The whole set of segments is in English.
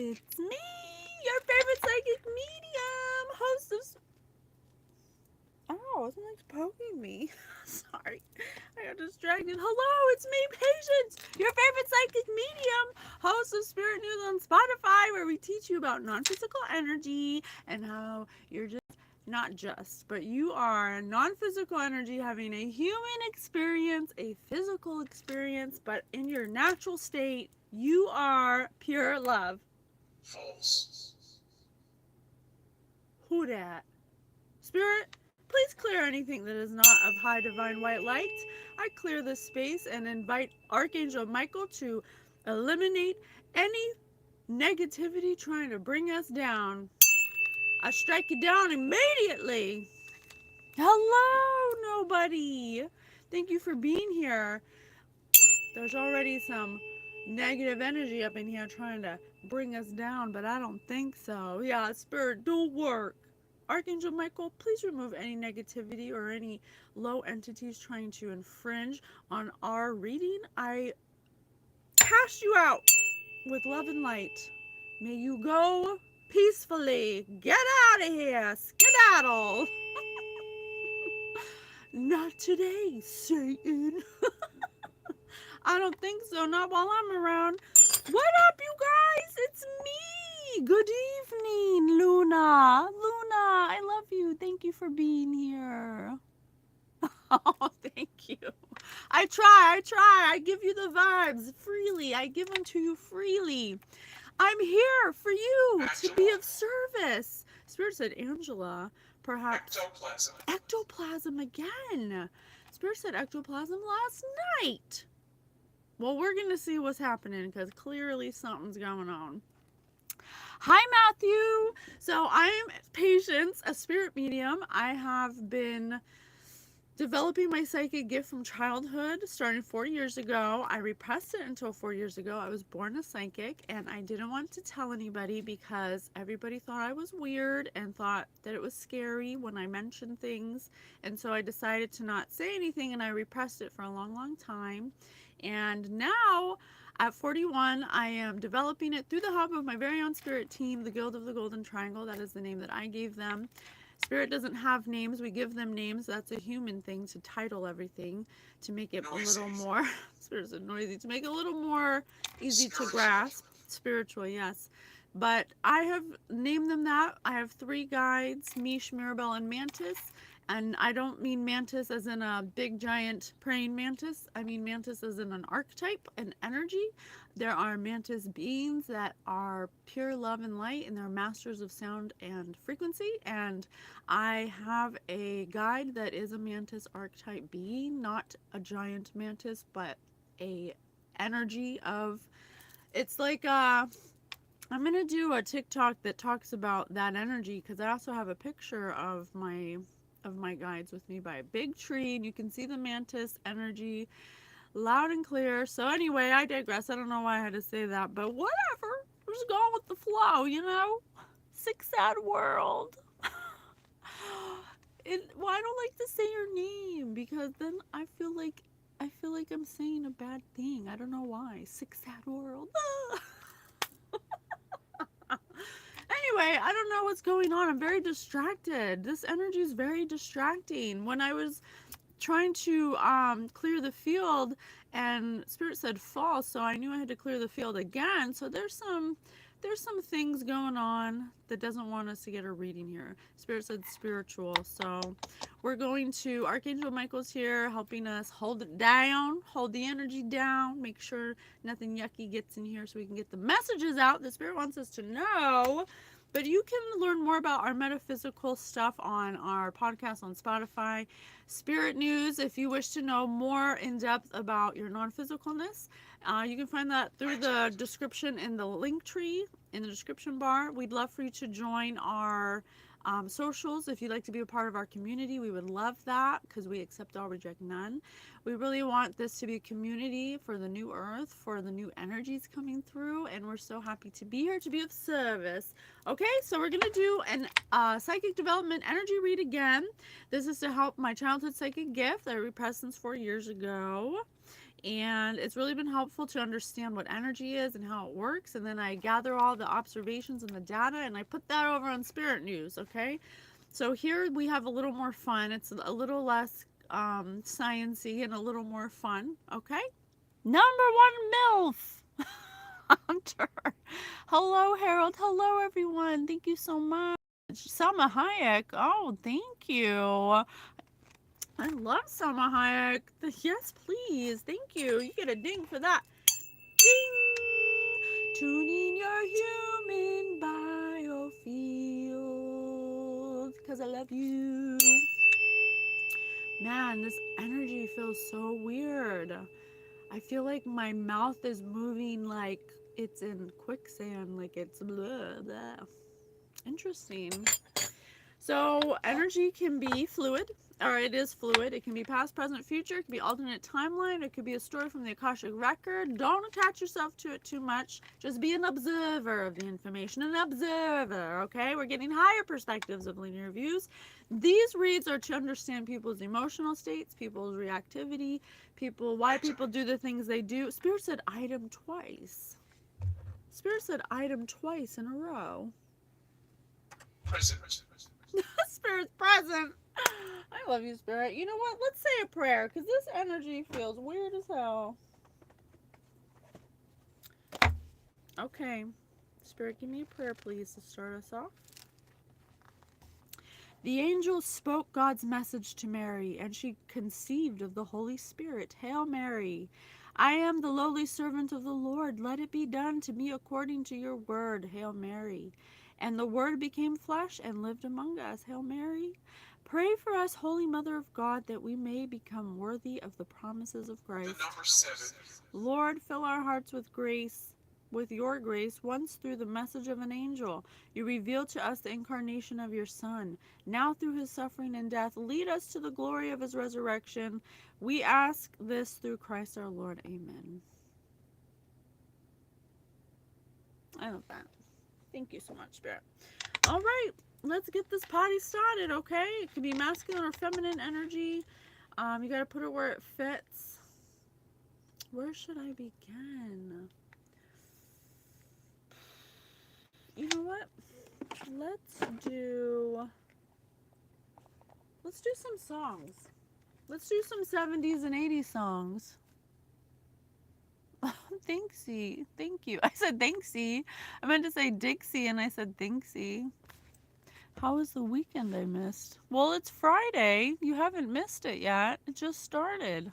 It's me, your favorite psychic medium, host of... Oh, something's poking me. Sorry, I got distracted. Hello, it's me, Patience, your favorite psychic medium, host of Spirit News on Spotify, where we teach you about non-physical energy and how you're just... Not just, but you are non-physical energy having a human experience, a physical experience, but in your natural state, you are pure love. False. Who dat? Spirit, please clear anything that is not of high divine white light. I clear this space and invite Archangel Michael to eliminate any negativity trying to bring us down. I strike you down immediately. Hello, nobody. Thank you for being here. There's already some negative energy up in here trying to bring us down, but I don't think so. Yeah, Spirit, don't work. Archangel Michael, please remove any negativity or any low entities trying to infringe on our reading. I cast you out with love and light. May you go peacefully. Get out of here. Skedaddle. Not today, Satan. I don't think so. Not while I'm around. What up, you guys? It's me. Good evening, Luna. Luna, I love you. Thank you for being here. Oh, thank you. I try. I give you the vibes freely. I give them to you freely. I'm here for you to be of service. Spirit said Angela, perhaps. Ectoplasm. Ectoplasm again. Spirit said ectoplasm last night. Well, we're going to see what's happening because clearly something's going on. Hi, Matthew. So I'm Patience, a spirit medium. I have been developing my psychic gift from childhood, starting 4 years ago. I repressed it until 4 years ago. I was born a psychic, and I didn't want to tell anybody because everybody thought I was weird and thought that it was scary when I mentioned things. And so I decided to not say anything, and I repressed it for a long, long time. And now, at 41, I am developing it through the help of my very own spirit team, the Guild of the Golden Triangle. That is the name that I gave them. Spirit doesn't have names. We give them names. That's a human thing to title everything to make it Noisy. a little more... Spirit's noisy. To make it a little more easy to grasp. Spiritual, yes. But I have named them that. I have 3 guides, Mish, Mirabelle, and Mantis. And I don't mean mantis as in a big giant praying mantis. I mean mantis as in an archetype, an energy. There are mantis beings that are pure love and light, and they're masters of sound and frequency. And I have a guide that is a mantis archetype being, not a giant mantis, but a energy of... It's like I'm going to do a TikTok that talks about that energy because I also have a picture of my guides with me by a big tree, and you can see the mantis energy loud and clear. So anyway, I digress. I don't know why I had to say that, but whatever. I'm just going with the flow, you know? Sick sad world. Well, I don't like to say your name because then I feel like I'm saying a bad thing. I don't know why. Sick sad world. Anyway, I don't know what's going on. I'm very distracted. This energy is very distracting. When I was trying to clear the field, and Spirit said false, so I knew I had to clear the field again. So there's some things going on that doesn't want us to get a reading here. Spirit said spiritual, so we're going to... Archangel Michael's here helping us hold it down, hold the energy down, make sure nothing yucky gets in here so we can get the messages out that Spirit wants us to know. But you can learn more about our metaphysical stuff on our podcast on Spotify. Spirit News, if you wish to know more in depth about your non-physicalness, you can find that through the description in the link tree in the description bar. We'd love for you to join our socials. If you'd like to be a part of our community, we would love that because we accept all, reject none. We really want this to be a community for the new earth, for the new energies coming through, and we're so happy to be here to be of service. Okay, so we're going to do an psychic development energy read again. This is to help my childhood psychic gift that I repressed since 4 years ago. And it's really been helpful to understand what energy is and how it works. And then I gather all the observations and the data and I put that over on Spirit News, okay? So here we have a little more fun. It's a little less science-y and a little more fun, okay? Number one MILF, Hunter. Hello, Harold. Hello, everyone. Thank you so much. Selma Hayek. Oh, thank you. I love Selma Hayek. Yes, please. Thank you. You get a ding for that. Ding! Tuning your human biofield. Because I love you. Man, this energy feels so weird. I feel like my mouth is moving like it's in quicksand. Like it's blah, blah. Interesting. So energy can be fluid, or it is fluid. It can be past, present, future. It can be alternate timeline. It could be a story from the Akashic record. Don't attach yourself to it too much. Just be an observer of the information. An observer, okay? We're getting higher perspectives of linear views. These reads are to understand people's emotional states, people's reactivity, why people do the things they do. Spirit said item twice. Spirit said item twice in a row. Present. Spirit's present. I love you, Spirit. You know what? Let's say a prayer because this energy feels weird as hell. Okay. Spirit, give me a prayer, please, to start us off. The angel spoke God's message to Mary, and she conceived of the Holy Spirit. Hail Mary. I am the lowly servant of the Lord. Let it be done to me according to your word. Hail Mary. And the Word became flesh and lived among us. Hail Mary. Pray for us, Holy Mother of God, that we may become worthy of the promises of Christ. The number 7. Lord, fill our hearts with grace, with your grace, once through the message of an angel. You revealed to us the incarnation of your Son. Now through his suffering and death, lead us to the glory of his resurrection. We ask this through Christ our Lord. Amen. I love that. Thank you so much, Spirit. All right, let's get this party started, okay? It can be masculine or feminine energy. You got to put it where it fits. Where should I begin? You know what? Let's do some songs. Let's do some 70s and 80s songs. Thanksy. Thank you. I said thanksy. I meant to say Dixie and I said thanksy. How was the weekend I missed? Well, it's Friday. You haven't missed it yet. It just started.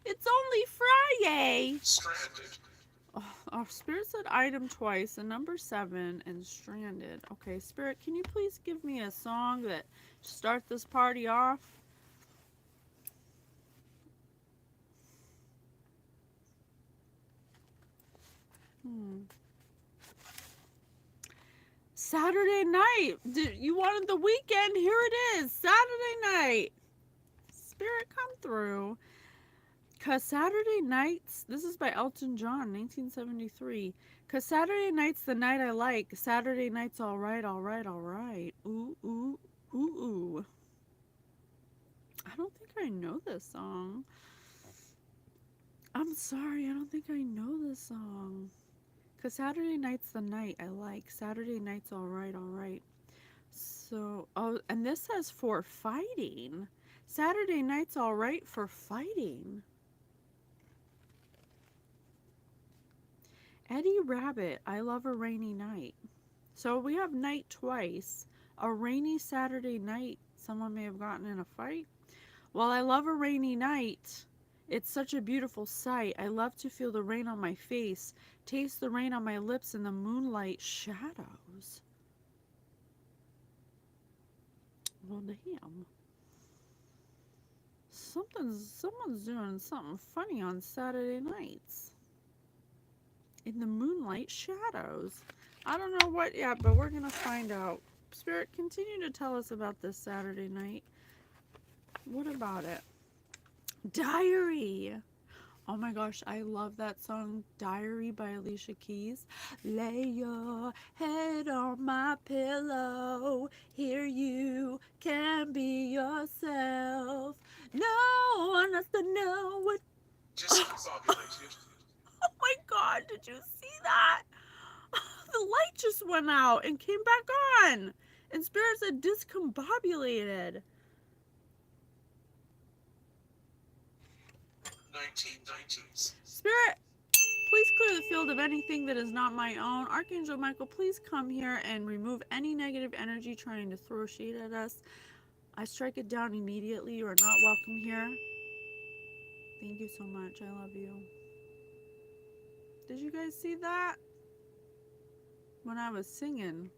It's only Friday. Stranded. Oh, our Spirit said item twice, and number 7, and stranded. Okay, Spirit, can you please give me a song that start this party off? Saturday night. You wanted the weekend? Here it is. Saturday night. Spirit, come through. Cause Saturday nights, this is by Elton John, 1973. Cause Saturday night's the night I like. Saturday night's all right, all right, all right. Ooh, ooh, ooh, ooh. I don't think I know this song. I'm sorry, I don't think I know this song. Cause Saturday night's the night I like. Saturday night's all right, all right. So, oh, and this says for fighting. Saturday night's all right for fighting. Eddie Rabbit, I love a rainy night. So we have night twice. A rainy Saturday night, someone may have gotten in a fight. Well, I love a rainy night. It's such a beautiful sight. I love to feel the rain on my face, taste the rain on my lips in the moonlight shadows. Well, damn. Someone's doing something funny on Saturday nights. In the moonlight shadows. I don't know what yet, but we're going to find out. Spirit, continue to tell us about this Saturday night. What about it? Diary. Oh my gosh, I love that song, Diary by Alicia Keys. Lay your head on my pillow. Here you can be yourself. No one has to know what discombobulated. Oh my God, did you see that? The light just went out and came back on. And Spirit said discombobulated. 1990s. Spirit, please clear the field of anything that is not my own. Archangel Michael, please come here and remove any negative energy trying to throw shade at us. I strike it down immediately. You are not welcome here. Thank you so much. I love you. Did you guys see that? When I was singing.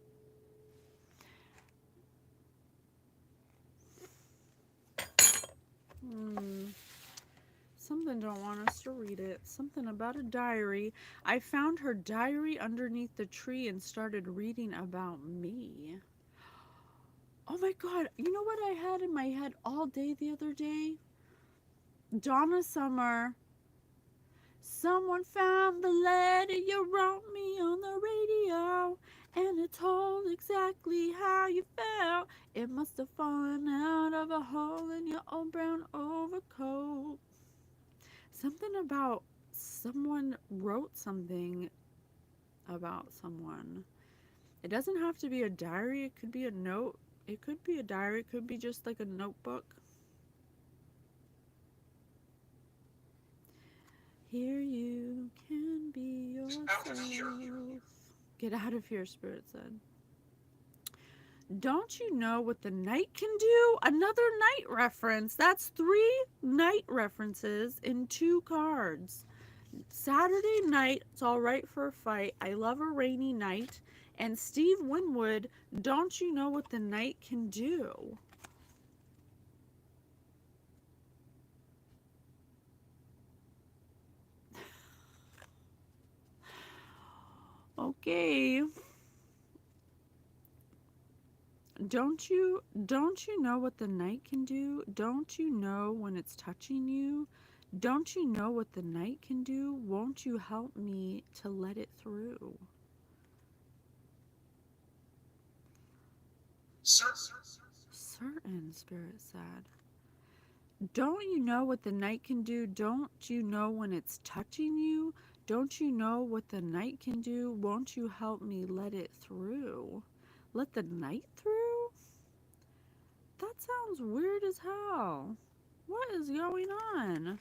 Something don't want us to read it. Something about a diary. I found her diary underneath the tree and started reading about me. Oh my God. You know what I had in my head all day the other day? Donna Summer. Someone found the letter you wrote me on the radio, and it told exactly how you felt. It must have fallen out of a hole in your old brown overcoat. Something about someone wrote something about someone. It doesn't have to be a diary. It could be a note. It could be a diary. It could be just like a notebook. Here you can be yourself. Get out of here, Spirit said. Don't you know what the night can do? Another night reference. That's 3 night references in 2 cards. Saturday night, it's all right for a fight. I love a rainy night. And Steve Winwood, don't you know what the night can do? Okay. Don't you know what the night can do? Don't you know when it's touching you? Don't you know what the night can do? Won't you help me to let it through? Certain, Spirit said. Don't you know what the night can do? Don't you know when it's touching you? Don't you know what the night can do? Won't you help me let it through? Let the night through? That sounds weird as hell. What is going on?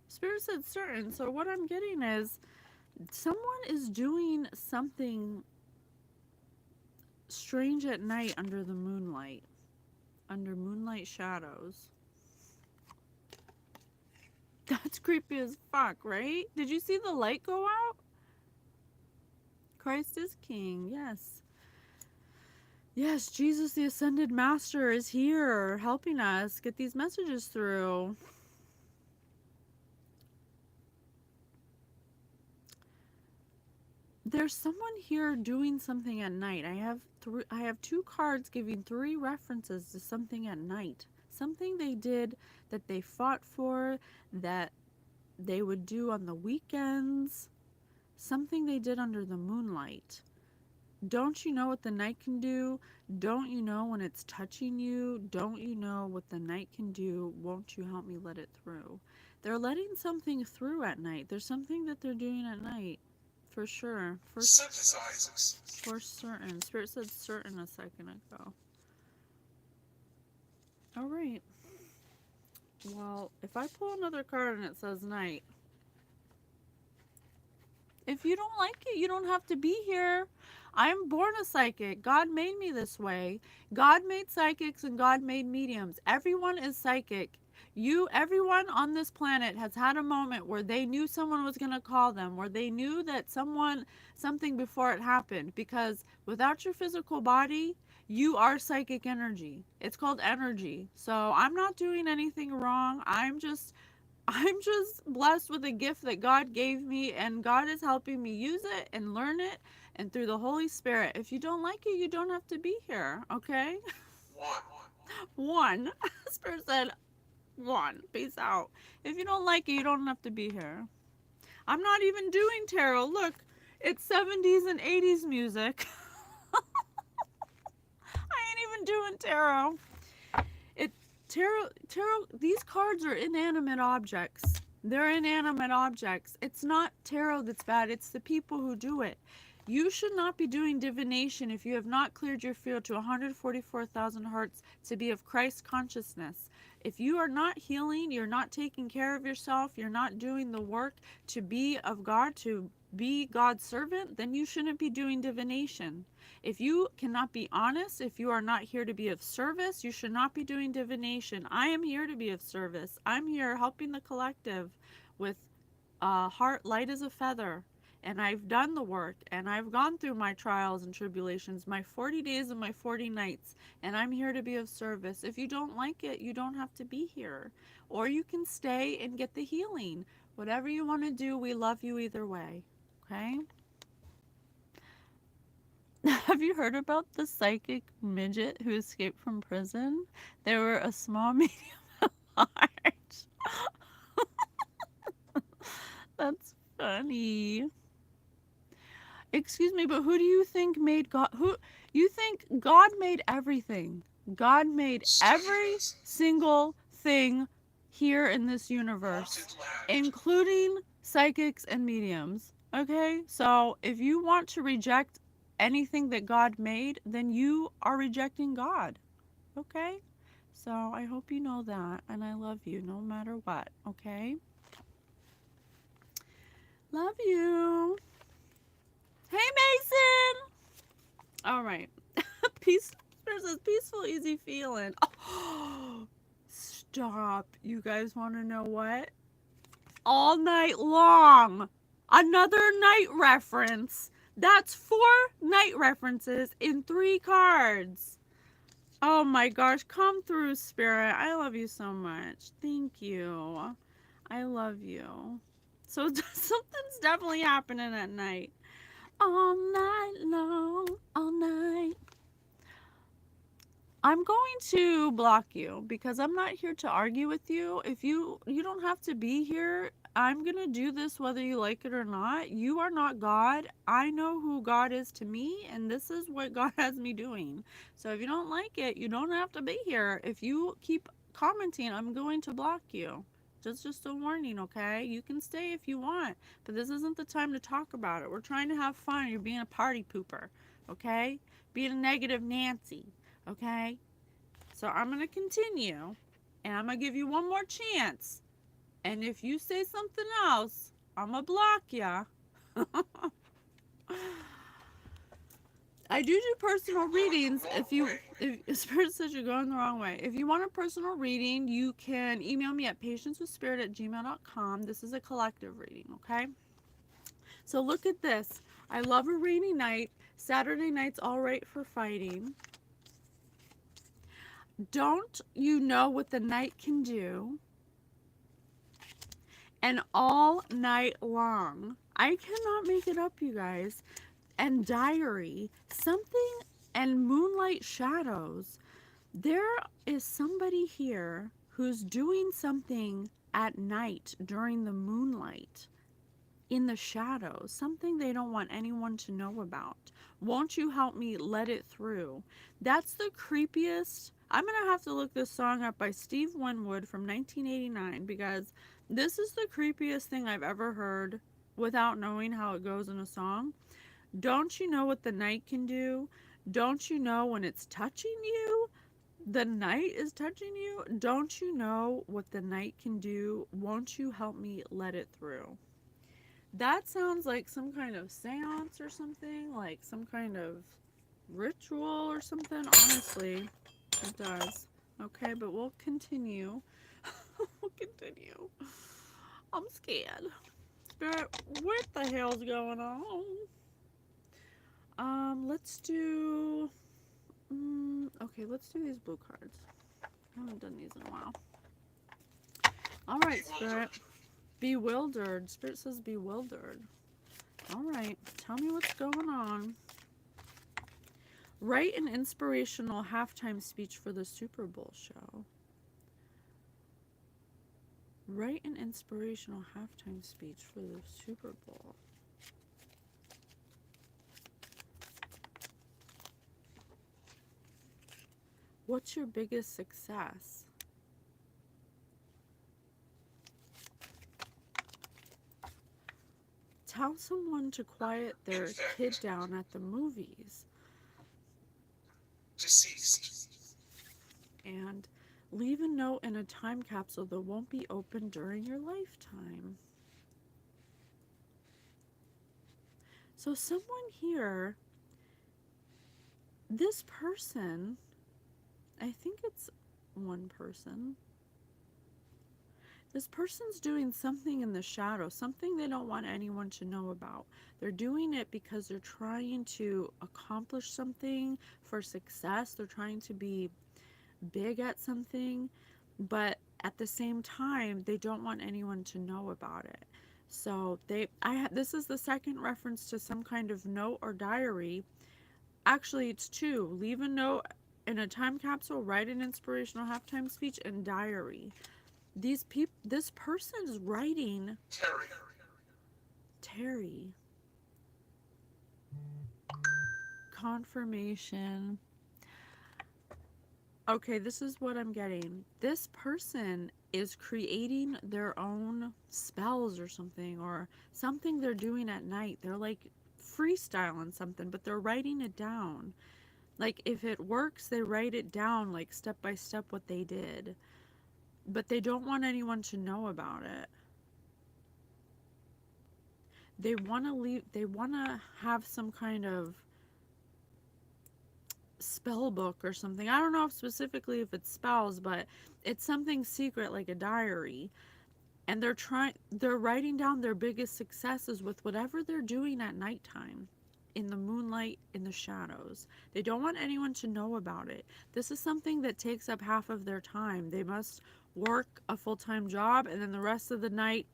Spirit said certain, so what I'm getting is someone is doing something strange at night under the moonlight. Under moonlight shadows. That's creepy as fuck, right? Did you see the light go out? Christ is King, yes. Yes, Jesus the Ascended Master is here helping us get these messages through. There's someone here doing something at night. I have 2 cards giving 3 references to something at night. Something they did that they fought for, that they would do on the weekends. Something they did under the moonlight. Don't you know what the night can do? Don't you know when it's touching you? Don't you know what the night can do? Won't you help me let it through? They're letting something through at night. There's something that they're doing at night. For sure. For certain. Spirit said certain a second ago. Alright. Well, if I pull another card and it says night, if you don't like it, you don't have to be here. I'm born a psychic. God made me this way. God made psychics and God made mediums. Everyone is psychic. Everyone on this planet has had a moment where they knew someone was going to call them, where they knew that something before it happened, because without your physical body, you are psychic energy. It's called energy. So I'm not doing anything wrong. I'm just blessed with a gift that God gave me, and God is helping me use it and learn it, and through the Holy Spirit. If you don't like it, you don't have to be here, okay? One. Spirit said, 1. Peace out. If you don't like it, you don't have to be here. I'm not even doing tarot. Look, it's 70s and 80s music. I ain't even doing tarot. Tarot, these cards are inanimate objects. They're inanimate objects. It's not tarot that's bad, it's the people who do it. You should not be doing divination if you have not cleared your field to 144,000 hertz to be of Christ consciousness. If you are not healing, you're not taking care of yourself, you're not doing the work to be of God, to be God's servant, then you shouldn't be doing divination. If you cannot be honest, if you are not here to be of service, you should not be doing divination. I am here to be of service. I'm here helping the collective with a heart light as a feather. And I've done the work, and I've gone through my trials and tribulations, my 40 days and my 40 nights, and I'm here to be of service. If you don't like it, you don't have to be here. Or you can stay and get the healing. Whatever you want to do, we love you either way. Okay? Have you heard about the psychic midget who escaped from prison? They were a small, medium, and large. That's funny. Excuse me, but who do you think made God? Who you think God made everything? God made every single thing here in this universe, including psychics and mediums. Okay? So, if you want to reject anything that God made, then you are rejecting God. Okay? So, I hope you know that, and I love you no matter what. Okay? Love you. Hey, Mason! All right. Peace. There's this peaceful, easy feeling. Oh, stop. You guys want to know what? All night long. Another night reference. That's 4 night references in 3 cards. Oh my gosh. Come through, Spirit. I love you so much. Thank you. I love you. So something's definitely happening at night. All night long. All night. I'm going to block you because I'm not here to argue with you. If you don't have to be here. I'm going to do this whether you like it or not. You are not God. I know who God is to me, and this is what God has me doing. So if you don't like it, you don't have to be here. If you keep commenting, I'm going to block you. Just a warning, okay? You can stay if you want, but this isn't the time to talk about it. We're trying to have fun. You're being a party pooper, okay? Being a negative Nancy. Okay, so I'm going to continue, and I'm going to give you one more chance. And if you say something else, I'm going to block ya. I do personal readings. If Spirit says you're going the wrong way, if you want a personal reading, you can email me at patiencewithspirit@gmail.com. This is a collective reading, okay? So look at this. I love a rainy night. Saturday night's all right for fighting. Don't you know what the night can do? And all night long. I cannot make it up, you guys. And diary. Something and moonlight shadows. There is somebody here who's doing something at night during the moonlight. In the shadows. Something they don't want anyone to know about. Won't you help me let it through? That's the creepiest. I'm going to have to look this song up by Steve Winwood from 1989 because this is the creepiest thing I've ever heard without knowing how it goes in a song. Don't you know what the night can do? Don't you know when it's touching you? The night is touching you? Don't you know what the night can do? Won't you help me let it through? That sounds like some kind of seance or something, like some kind of ritual or something. Honestly, it does. Okay, but we'll continue. We'll continue. I'm scared. Spirit, what the hell's going on? Let's do... okay, let's do these blue cards. I haven't done these in a while. Alright, Spirit. Bewildered. Spirit says bewildered. Alright, tell me what's going on. Write an inspirational halftime speech for the Super Bowl show. Write an inspirational halftime speech for the Super Bowl. What's your biggest success? tell someone to quiet their kid infect, down at the movies, deceased, and leave a note in a time capsule that won't be opened during your lifetime. So, someone here, this person, I think it's one person. This person's doing something in the shadow, something they don't want anyone to know about. They're doing it because they're trying to accomplish something for success. They're trying to be big at something, but at the same time, they don't want anyone to know about it. So this is the second reference to some kind of note or diary. Actually, it's two. Leave a note in a time capsule, write an inspirational halftime speech, and diary. This person's writing Terry, Terry. Confirmation. Okay, this is what I'm getting. This person is creating their own spells or something they're doing at night. They're like freestyling something, but they're writing it down. Like if it works, they write it down like step by step what they did. But they don't want anyone to know about it. They want to have some kind of spell book or something. I don't know if specifically if it's spells, but it's something secret like a diary. And they're writing down their biggest successes with whatever they're doing at nighttime, in the moonlight, in the shadows. They don't want anyone to know about it. This is something that takes up half of their time. They must work a full-time job, and then the rest of the night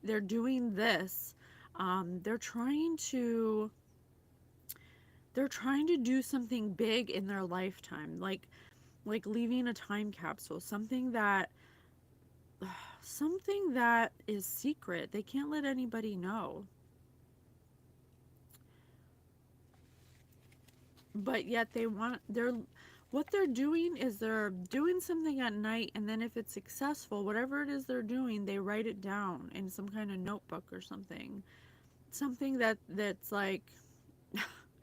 they're doing this. They're trying to do something big in their lifetime, like leaving a time capsule, something that is secret. They can't let anybody know. But yet what they're doing is they're doing something at night, and then if it's successful, whatever it is they're doing, they write it down in some kind of notebook or something. Something that's like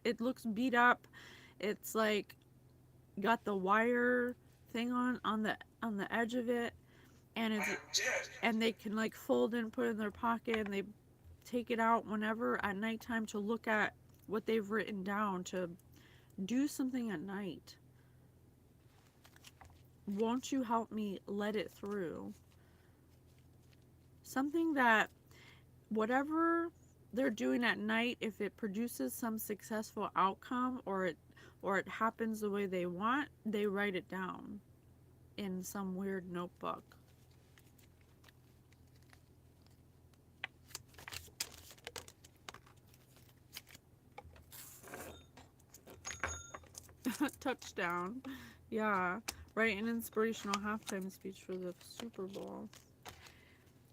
it looks beat up. It's like got the wire thing on the edge of it, and I am dead. they can like fold and put it in their pocket, and they take it out whenever at nighttime to look at what they've written down, to do something at night. Won't you help me let it through? Something that whatever they're doing at night, if it produces some successful outcome, or it happens the way they want, they write it down in some weird notebook. Touchdown. Yeah. Write an inspirational halftime speech for the Super Bowl.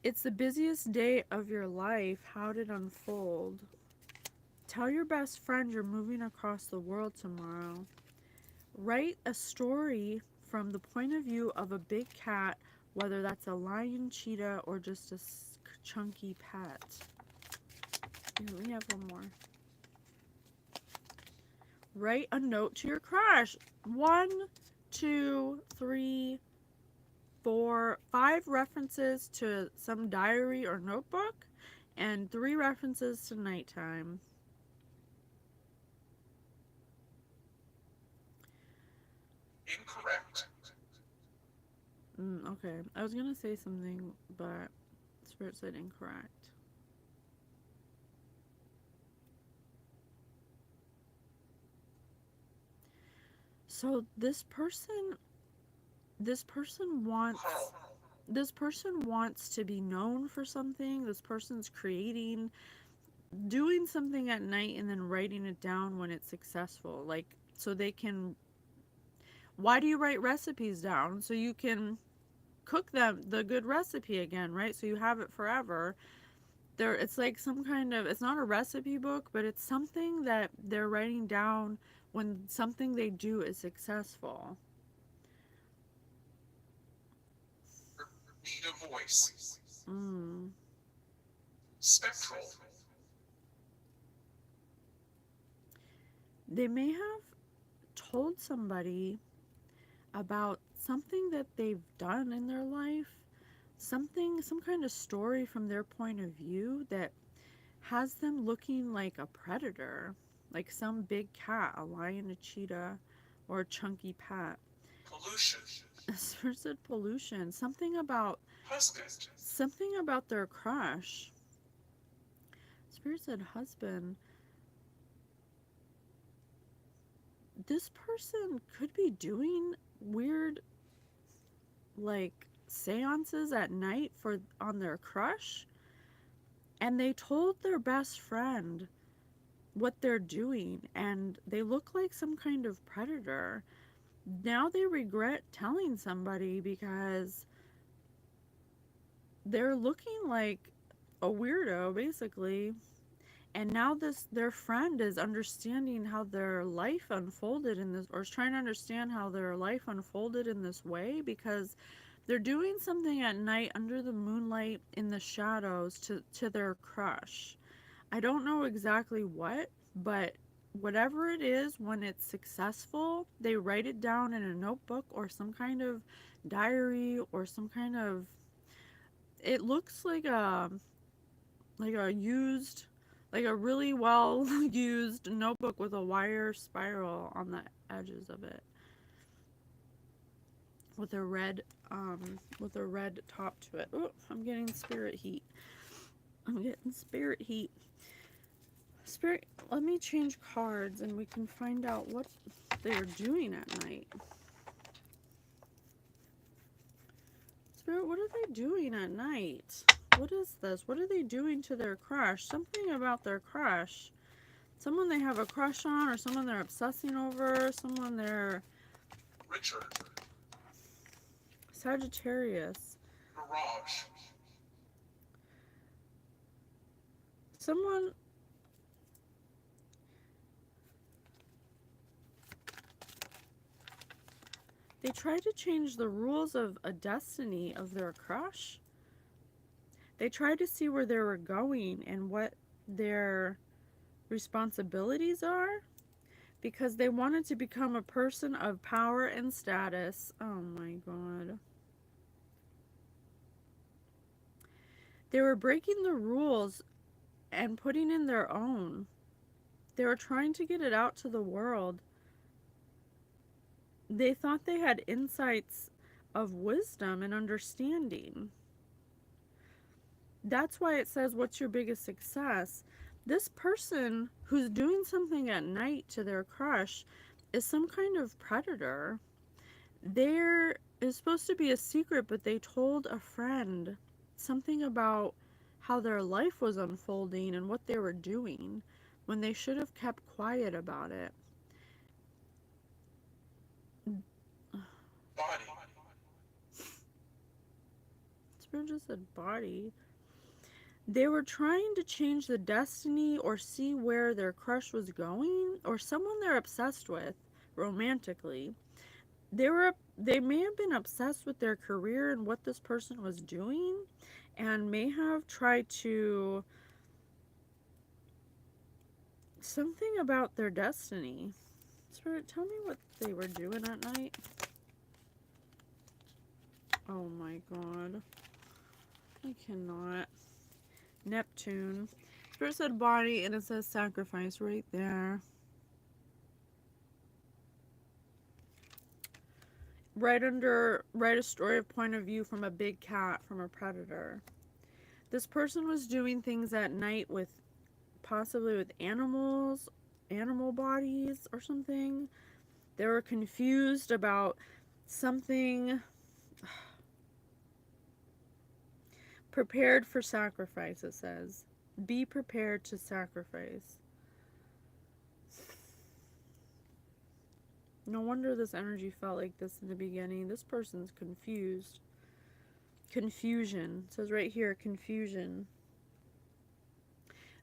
It's the busiest day of your life. How'd it unfold? Tell your best friend you're moving across the world tomorrow. Write a story from the point of view of a big cat, whether that's a lion, cheetah, or just a chunky pet. Here, we have one more. Write a note to your crush. 1, 2, 3, 4, 5 references to some diary or notebook, and 3 references to nighttime. Incorrect. Okay, I was gonna say something, but Spirit said incorrect. So this person wants Carl, to be known for something. This person's doing something at night and then writing it down when it's successful, like so they can. Why do you write recipes down? So you can cook the good recipe again, right? So you have it forever. It's like some kind of, it's not a recipe book, but it's something that they're writing down when something they do is successful. need a voice. Mm. Spectral. They may have told somebody about something that they've done in their life, something, some kind of story from their point of view that has them looking like a predator, like some big cat, a lion, a cheetah, or a chunky pet. pollution, Spirit said pollution, husband, something about their crush. Spirit said husband. This person could be doing weird, like, seances at night for on their crush, and they told their best friend what they're doing, and they look like some kind of predator. Now they regret telling somebody because they're looking like a weirdo, basically. And now this their friend is understanding how their life unfolded in this, or is trying to understand how their life unfolded in this way, because they're doing something at night under the moonlight in the shadows to their crush. I don't know exactly what, but whatever it is, when it's successful, they write it down in a notebook or some kind of diary or some kind of, it looks like a used, like a really well used notebook with a wire spiral on the edges of it, with a red top to it. Oh, I'm getting spirit heat. I'm getting spirit heat. Spirit, let me change cards and we can find out what they're doing at night. Spirit, what are they doing at night? What is this? What are they doing to their crush? Something about their crush. Someone they have a crush on, or someone they're obsessing over, someone they're Richard, Sagittarius. Mirage, Someone, they tried to change the rules of a destiny of their crush. They tried to see where they were going and what their responsibilities are, because they wanted to become a person of power and status. Oh my god. They were breaking the rules and putting in their own. They were trying to get it out to the world. They thought they had insights of wisdom and understanding. That's why it says, what's your biggest success? This person who's doing something at night to their crush is some kind of predator. There is supposed to be a secret, but they told a friend something about how their life was unfolding and what they were doing when they should have kept quiet about it. body, Spirit just said body. They were trying to change the destiny or see where their crush was going, or someone they're obsessed with romantically. They may have been obsessed with their career and what this person was doing, and may have tried to, something about their destiny. Spirit, tell me what they were doing at night. Oh my god. I cannot. Neptune. Spirit said body, and it says sacrifice right there. Right under, write a story of point of view from a big cat, from a predator. This person was doing things at night with, possibly with animals, animal bodies or something. They were confused about something. Prepared for sacrifice, it says. Be prepared to sacrifice. No wonder this energy felt like this in the beginning. This person's confused. Confusion. It says right here, confusion.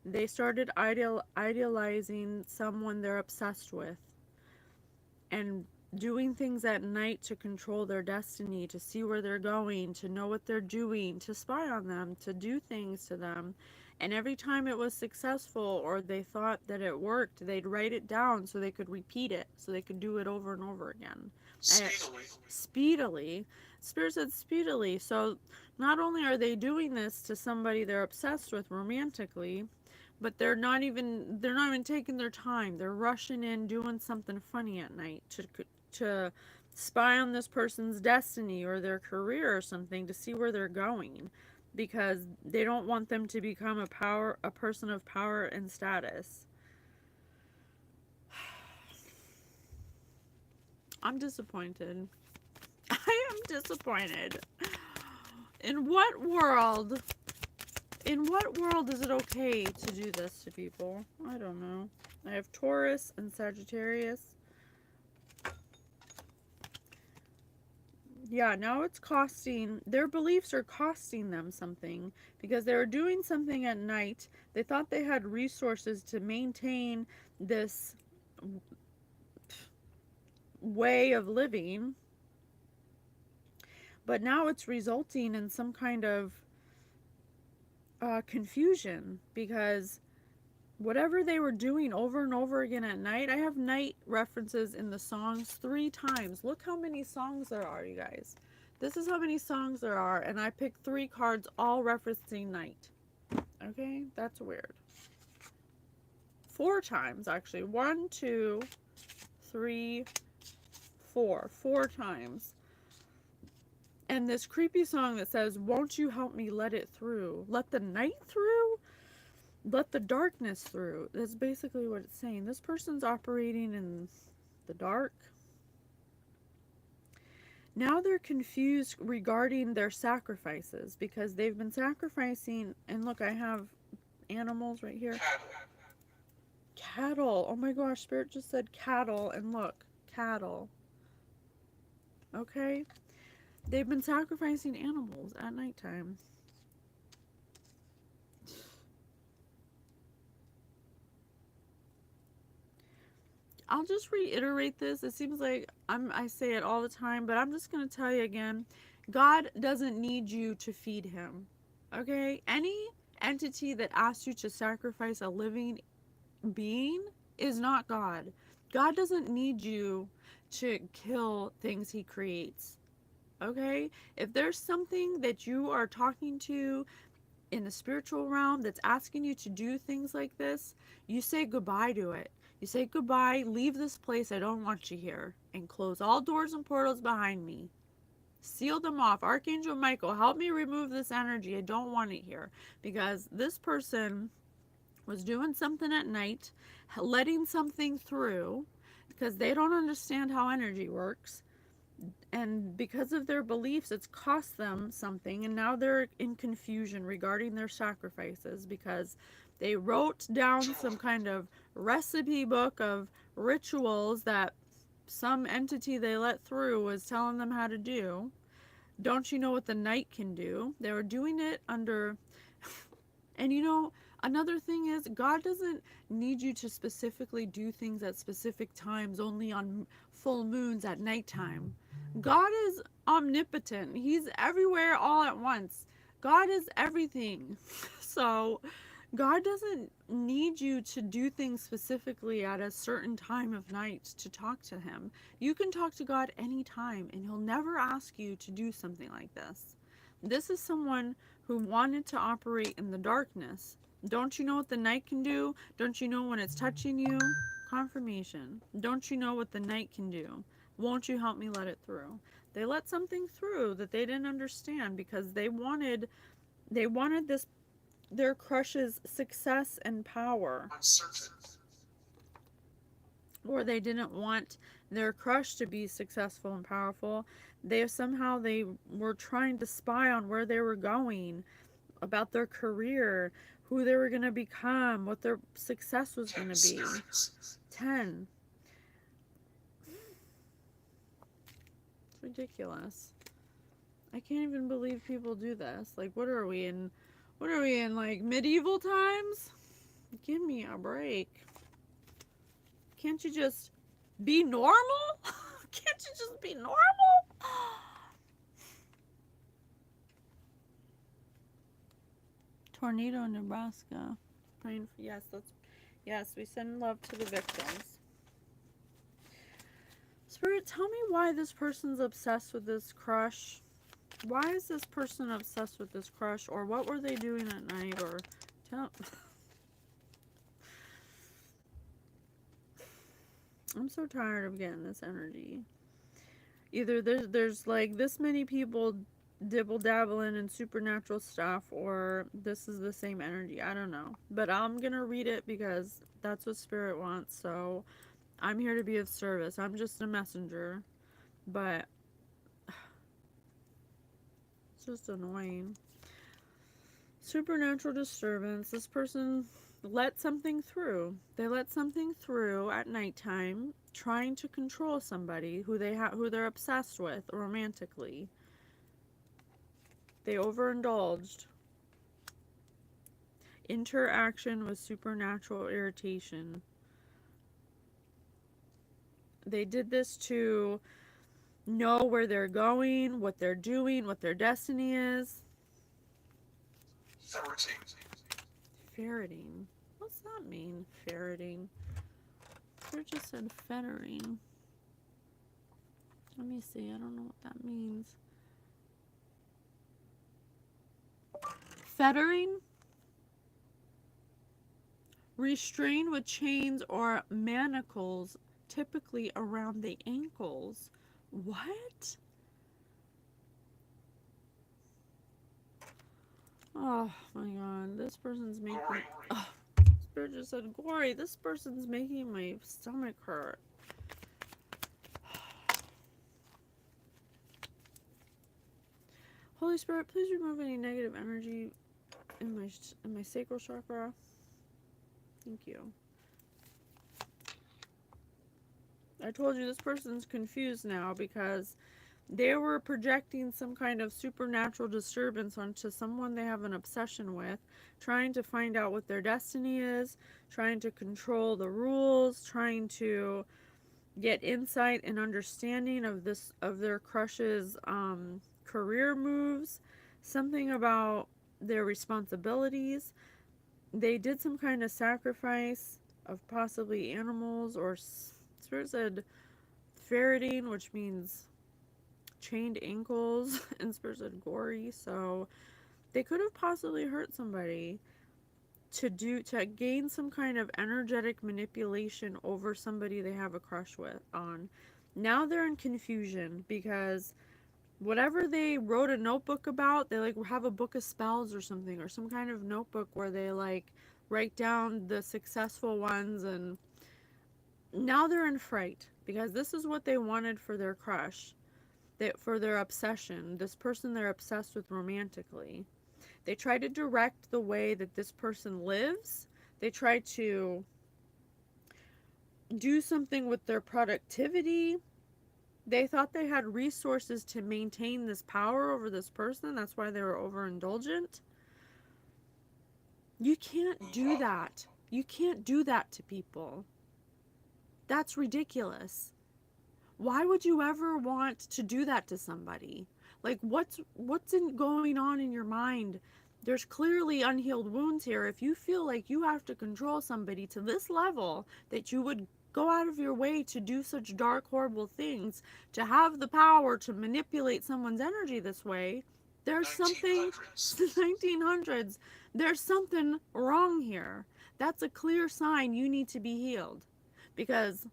They started idealizing someone they're obsessed with, and doing things at night to control their destiny, to see where they're going, to know what they're doing, to spy on them, to do things to them. And every time it was successful or they thought that it worked, they'd write it down so they could repeat it, so they could do it over and over again. Speedily. Speedily. Spirit said speedily. So not only are they doing this to somebody they're obsessed with romantically, but they're not even taking their time. They're rushing in, doing something funny at night to spy on this person's destiny or their career or something to see where they're going, because they don't want them to become a person of power and status. I'm disappointed. I am disappointed. In what world In what world is it okay to do this to people? I don't know. I have Taurus and Sagittarius. Yeah, now it's costing, their beliefs are costing them something because they were doing something at night. They thought they had resources to maintain this way of living, but now it's resulting in some kind of confusion because whatever they were doing over and over again at night, I have night references in the songs 3 times. Look how many songs there are, you guys. This is how many songs there are, and I picked 3 cards all referencing night. Okay, that's weird. 4 times, actually. 1, 2, 3, 4. 4 times. And this creepy song that says, "Won't you help me let it through? Let the night through? Let the darkness through." That's basically what it's saying. This person's operating in the dark. Now they're confused regarding their sacrifices because they've been sacrificing. And look, I have animals right here. Cattle. Oh my gosh, Spirit just said cattle. And look, cattle. Okay? They've been sacrificing animals at nighttime. I'll just reiterate this. It seems like I say it all the time, but I'm just going to tell you again. God doesn't need you to feed him. Okay? Any entity that asks you to sacrifice a living being is not God. God doesn't need you to kill things he creates. Okay? If there's something that you are talking to in the spiritual realm that's asking you to do things like this, you say goodbye to it. You say goodbye, leave this place, I don't want you here, and close all doors and portals behind me. Seal them off. Archangel Michael, help me remove this energy. I don't want it here. Because this person was doing something at night, letting something through, because they don't understand how energy works. And because of their beliefs, it's cost them something, and now they're in confusion regarding their sacrifices because they wrote down some kind of recipe book of rituals that some entity they let through was telling them how to do. Don't you know what the night can do? They were doing it under, and another thing is, God doesn't need you to specifically do things at specific times, only on full moons at nighttime. God is omnipotent. He's everywhere all at once. God is everything. So God doesn't need you to do things specifically at a certain time of night to talk to him. You can talk to God anytime, and he'll never ask you to do something like this. This is someone who wanted to operate in the darkness. Don't you know what the night can do? Don't you know when it's touching you? Confirmation. Don't you know what the night can do? Won't you help me let it through? They let something through that they didn't understand because they wanted this, their crush's success and power. Uncertain. Or they didn't want their crush to be successful and powerful. They were trying to spy on where they were going, about their career, who they were going to become, what their success was going to be. 10. It's ridiculous. I can't even believe people do this. Like, what are we in, like, medieval times? Give me a break. Can't you just be normal? Can't you just be normal? tornado in Nebraska. Praying for, yes, we send love to the victims. Spirit, tell me why this person's obsessed with this crush. Why is this person obsessed with this crush? Or what were they doing at night? Or tell... I'm so tired of getting this energy. Either there's like this many people dibble dabbling in supernatural stuff, or this is the same energy. I don't know. But I'm gonna read it because that's what Spirit wants. So I'm here to be of service. I'm just a messenger. But it's just annoying. Supernatural disturbance. This person let something through. They let something through at nighttime, trying to control somebody who they're obsessed with romantically. They overindulged. Interaction with supernatural irritation. They did this to know where they're going, what they're doing, what their destiny is. Ferreting. Ferreting. What's that mean? Ferreting. They just said fettering. Let me see. I don't know what that means. Fettering? Restrained with chains or manacles, typically around the ankles. What? Oh my god, this person's making... Oh, Spirit just said gory. This person's making my stomach hurt. Holy Spirit, please remove any negative energy in my sacral chakra. Thank you. I told you this person's confused now because they were projecting some kind of supernatural disturbance onto someone they have an obsession with, trying to find out what their destiny is, trying to control the rules, trying to get insight and understanding of their crush's career moves, something about their responsibilities. They did some kind of sacrifice of possibly animals, or Spirit said ferreting, which means chained ankles, and Spirit said gory. So they could have possibly hurt somebody to gain some kind of energetic manipulation over somebody they have a crush on. Now they're in confusion because whatever they wrote a notebook about, they like have a book of spells or something, or some kind of notebook where they like write down the successful ones, and now they're in fright because this is what they wanted for their crush, for their obsession, this person they're obsessed with romantically. They try to direct the way that this person lives. They try to do something with their productivity. They thought they had resources to maintain this power over this person. That's why they were overindulgent. You can't do that. You can't do that to people. That's ridiculous. Why would you ever want to do that to somebody? Like, what's going on in your mind? There's clearly unhealed wounds here. If you feel like you have to control somebody to this level, that you would go out of your way to do such dark, horrible things, to have the power to manipulate someone's energy this way, there's something... 1900s. There's something wrong here. That's a clear sign you need to be healed, because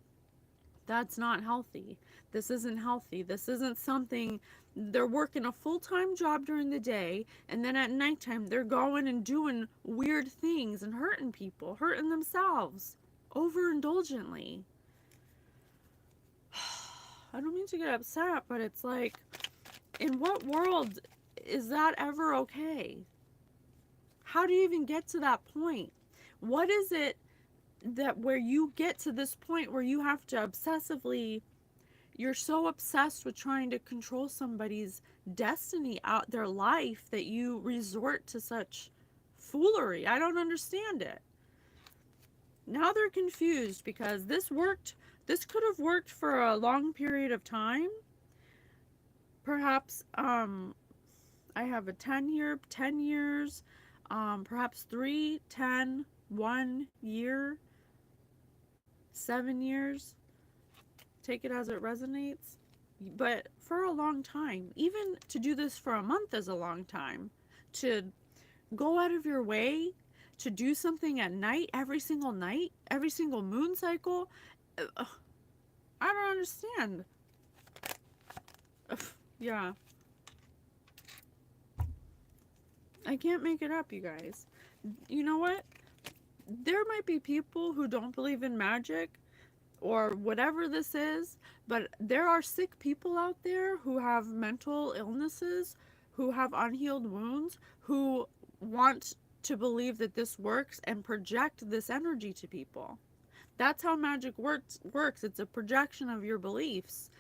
that's not healthy. This isn't healthy. This isn't something... They're working a full-time job during the day, and then at nighttime they're going and doing weird things and hurting people, hurting themselves, overindulgently. I don't mean to get upset, but it's like, in what world is that ever okay? How do you even get to that point? What is it that where you get to this point where you have to obsessively... You're so obsessed with trying to control somebody's destiny, out their life, that you resort to such foolery. I don't understand it. Now they're confused because this worked. This could have worked for a long period of time. Perhaps I have a 10 years. perhaps 3, 10, 1 year, 7 years. Take it as it resonates. But for a long time, even to do this for a month is a long time. To go out of your way to do something at night, night, every single moon cycle. I don't understand. Yeah. I can't make it up, you guys. You know what? There might be people who don't believe in magic or whatever this is, but there are sick people out there who have mental illnesses, who have unhealed wounds, who want to believe that this works and project this energy to people. That's how magic works. It's a projection of your beliefs.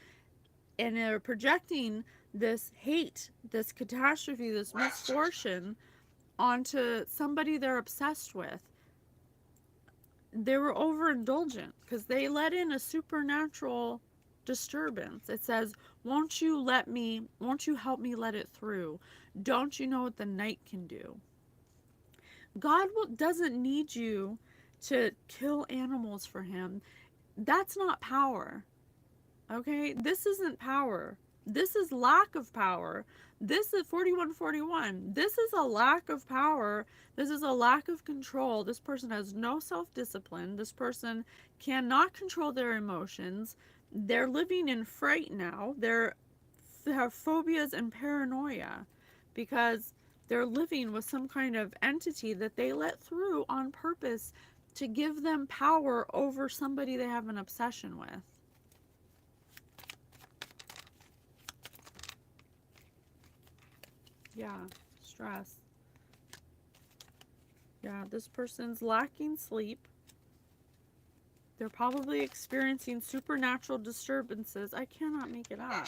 And they're projecting this hate, this catastrophe, this misfortune onto somebody they're obsessed with. They were overindulgent because they let in a supernatural disturbance. It says, won't you help me let it through? Don't you know what the night can do? God doesn't need you to kill animals for him. That's not power. Okay? This isn't power. This is lack of power. This is 4141. This is a lack of power. This is a lack of control. This person has no self-discipline. This person cannot control their emotions. They're living in fright now. They have phobias and paranoia because they're living with some kind of entity that they let through on purpose to give them power over somebody they have an obsession with. Yeah, stress. Yeah, this person's lacking sleep. They're probably experiencing supernatural disturbances. I cannot make it up.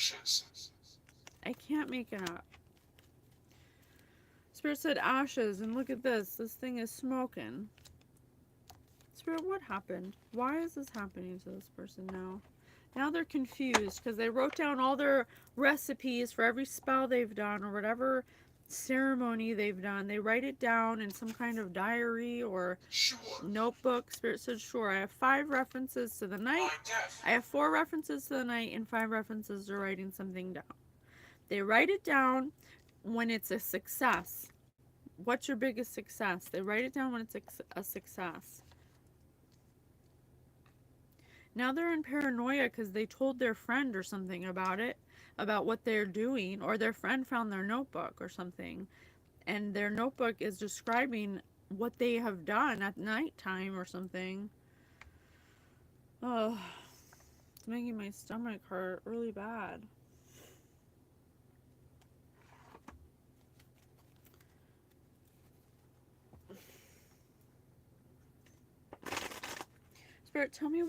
I can't make it up. Spirit said ashes, and look at this. This thing is smoking. Spirit, what happened? Why is this happening to this person now? Now they're confused because they wrote down all their recipes for every spell they've done or whatever ceremony they've done. They write it down in some kind of diary or notebook. Spirit said, sure. I have 5 references to the night. I have 4 references to the night and 5 references to writing something down. They write it down when it's a success. What's your biggest success? They write it down when it's a success. Now they're in paranoia because they told their friend or something about it, about what they're doing, or their friend found their notebook or something, and their notebook is describing what they have done at nighttime or something. Oh, it's making my stomach hurt really bad. Spirit, tell me,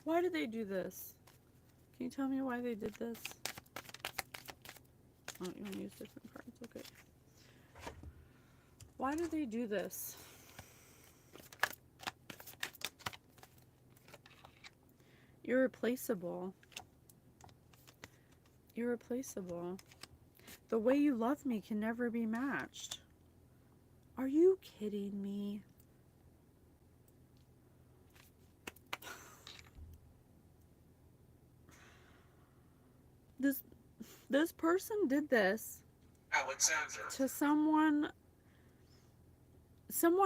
why did they do this? Can you tell me why they did this? Oh, you want to use different cards? Okay. Why did they do this? Irreplaceable. Irreplaceable. The way you love me can never be matched. Are you kidding me? This person did this Alexander. to someone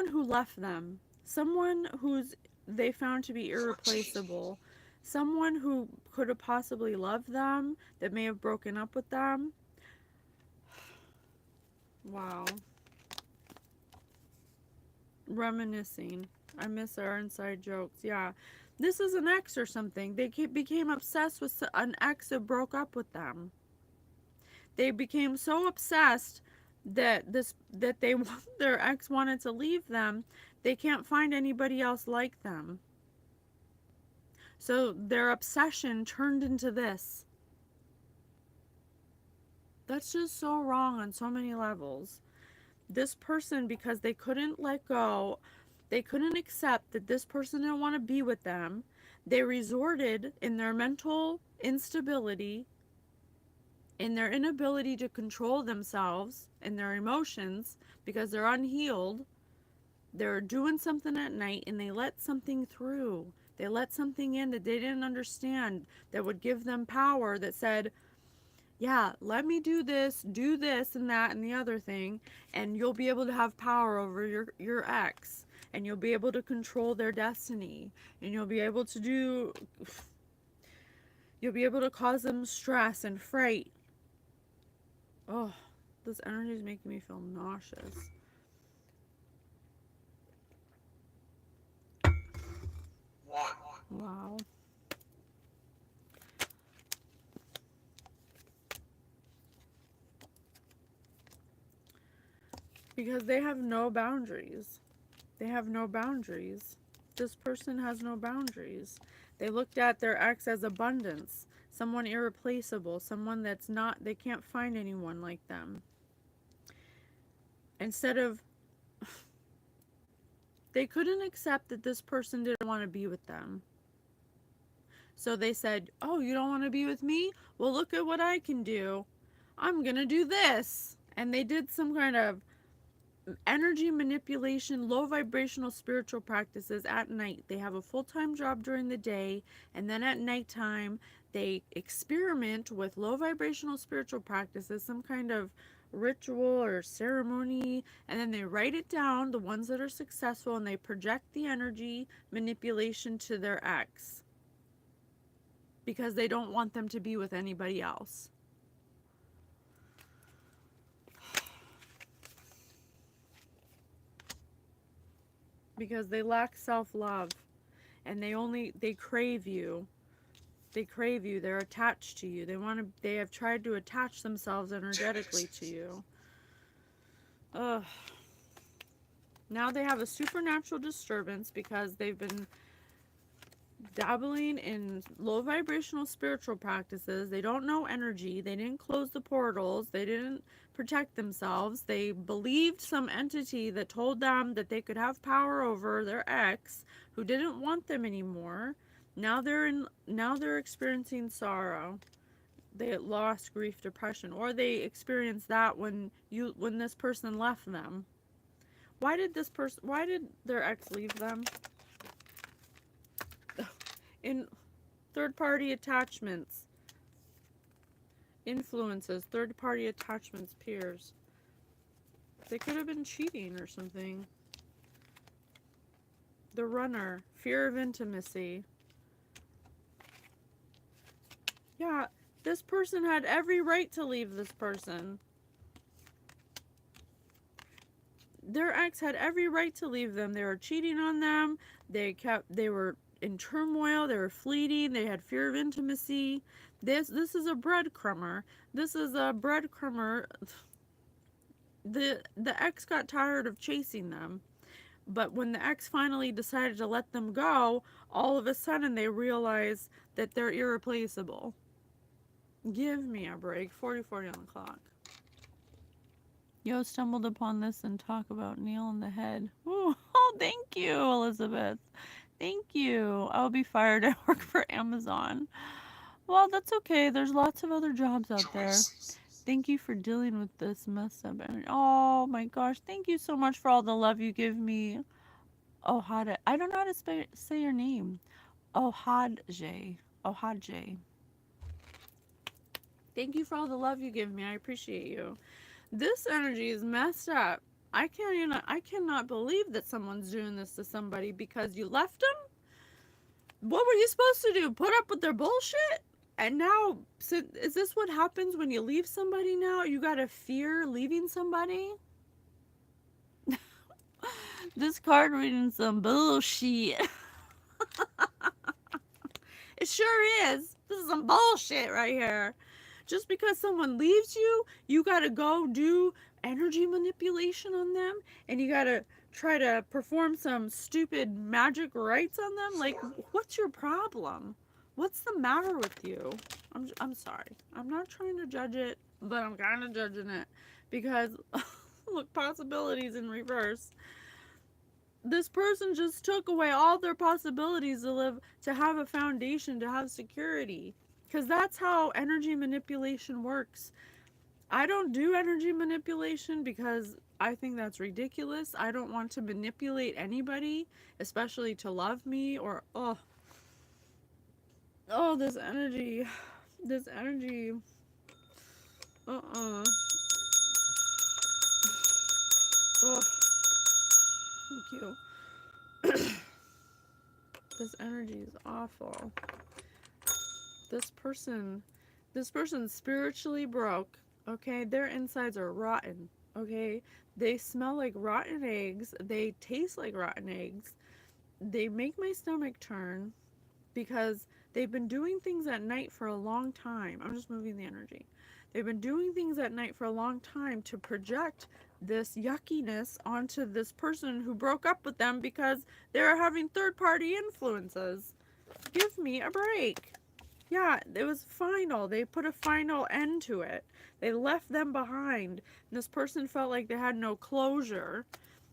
who left them, someone who's they found to be irreplaceable, someone who could have possibly loved them, that may have broken up with them. Wow. Reminiscing. I miss our inside jokes. Yeah. This is an ex or something. They became obsessed with an ex that broke up with them. They became so obsessed that their ex wanted to leave them. They can't find anybody else like them. So their obsession turned into this. That's just so wrong on so many levels. This person, because they couldn't let go, they couldn't accept that this person didn't want to be with them, they resorted in their mental instability in their inability to control themselves and their emotions because they're unhealed. They're doing something at night and they let something through. They let something in that they didn't understand, that would give them power, that said, yeah, let me do this and that and the other thing, and you'll be able to have power over your ex, and you'll be able to control their destiny, and you'll be able to cause them stress and fright. Oh, this energy is making me feel nauseous. One. Wow. Because they have no boundaries. They have no boundaries. This person has no boundaries. They looked at their ex as abundance, someone irreplaceable, someone that's not, they can't find anyone like them. Instead of, they couldn't accept that this person didn't want to be with them. So they said, oh, you don't want to be with me? Well, look at what I can do. I'm going to do this. And they did some kind of energy manipulation, low vibrational spiritual practices at night. They have a full-time job during the day, and then at nighttime they experiment with low vibrational spiritual practices, some kind of ritual or ceremony, and then they write it down, the ones that are successful, and they project the energy manipulation to their ex because they don't want them to be with anybody else. Because they lack self-love, and they crave you. They crave you. They're attached to you. They have tried to attach themselves energetically to you. Ugh. Now they have a supernatural disturbance because they've been dabbling in low vibrational spiritual practices. They don't know energy. They didn't close the portals. They didn't protect themselves. They believed some entity that told them that they could have power over their ex who didn't want them anymore. Now they're experiencing sorrow. They lost, grief, depression, or they experienced that when this person left them. Why did their ex leave them? In third-party attachments, influences, third-party attachments, peers. They could have been cheating or something. The runner, fear of intimacy. Yeah, this person had every right to leave this person. Their ex had every right to leave them. They were cheating on them. They were in turmoil. They were fleeting. They had fear of intimacy. This is a breadcrumber. This is a breadcrumber. The ex got tired of chasing them. But when the ex finally decided to let them go, all of a sudden they realize that they're irreplaceable. Give me a break. 40:40 on the clock. Yo stumbled upon this and talk about nail on the head. Ooh, oh, thank you, Elizabeth. Thank you. I'll be fired at work for Amazon. Well, that's okay. There's lots of other jobs out there. Thank you for dealing with this mess up. Oh my gosh. Thank you so much for all the love you give me. Ohad. I don't know how to say your name. Ohadje. Ohadje. Thank you for all the love you give me. I appreciate you. This energy is messed up. I cannot believe that someone's doing this to somebody because you left them. What were you supposed to do? Put up with their bullshit? And now, so is this what happens when you leave somebody now? You gotta fear leaving somebody? This card reading some bullshit. It sure is. This is some bullshit right here. Just because someone leaves you, you gotta go do energy manipulation on them, and you gotta try to perform some stupid magic rites on them. Like, what's your problem? What's the matter with you? I'm sorry. I'm not trying to judge it, but I'm kind of judging it because look, possibilities in reverse. This person just took away all their possibilities to live, to have a foundation, to have security. Because that's how energy manipulation works. I don't do energy manipulation because I think that's ridiculous. I don't want to manipulate anybody, especially to love me or oh, this energy. Uh-uh. Oh, thank you. This energy is awful. This person, this person's spiritually broke. Okay, their insides are rotten. Okay, they smell like rotten eggs. They taste like rotten eggs. They make my stomach turn because they've been doing things at night for a long time. I'm just moving the energy. They've been doing things at night for a long time to project this yuckiness onto this person who broke up with them because they're having third party influences. Give me a break. Yeah, it was final. They put a final end to it. They left them behind. And this person felt like they had no closure.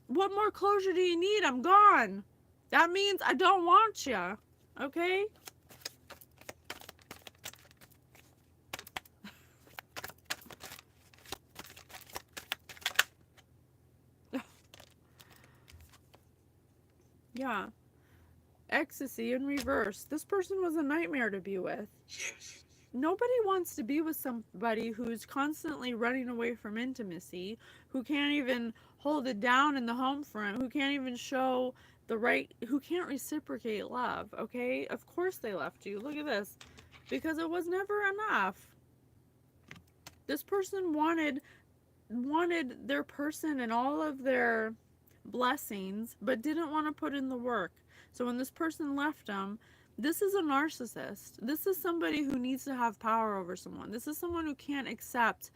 What more closure do you need? I'm gone. That means I don't want you. Okay? Yeah. Ecstasy in reverse. This person was a nightmare to be with. Nobody wants to be with somebody who's constantly running away from intimacy, who can't even hold it down in the home front, who can't even show the right, who can't reciprocate love, okay? Of course they left you. Look at this. Because it was never enough. This person wanted their person and all of their blessings, but didn't want to put in the work. So when this person left them, this is a narcissist. This is somebody who needs to have power over someone. This is someone who can't accept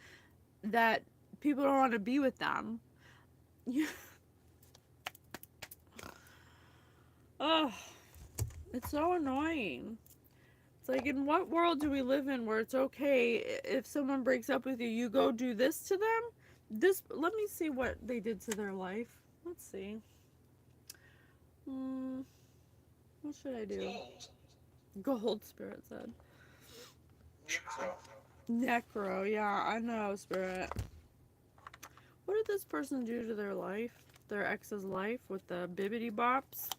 that people don't want to be with them. Oh, it's so annoying. It's like, in what world do we live in where it's okay if someone breaks up with you, you go do this to them? Let me see what they did to their life. Let's see. What should I do? Gold, Spirit said. Necro, yeah, I know, Spirit. What did this person do to their life? Their ex's life with the bibbity bops?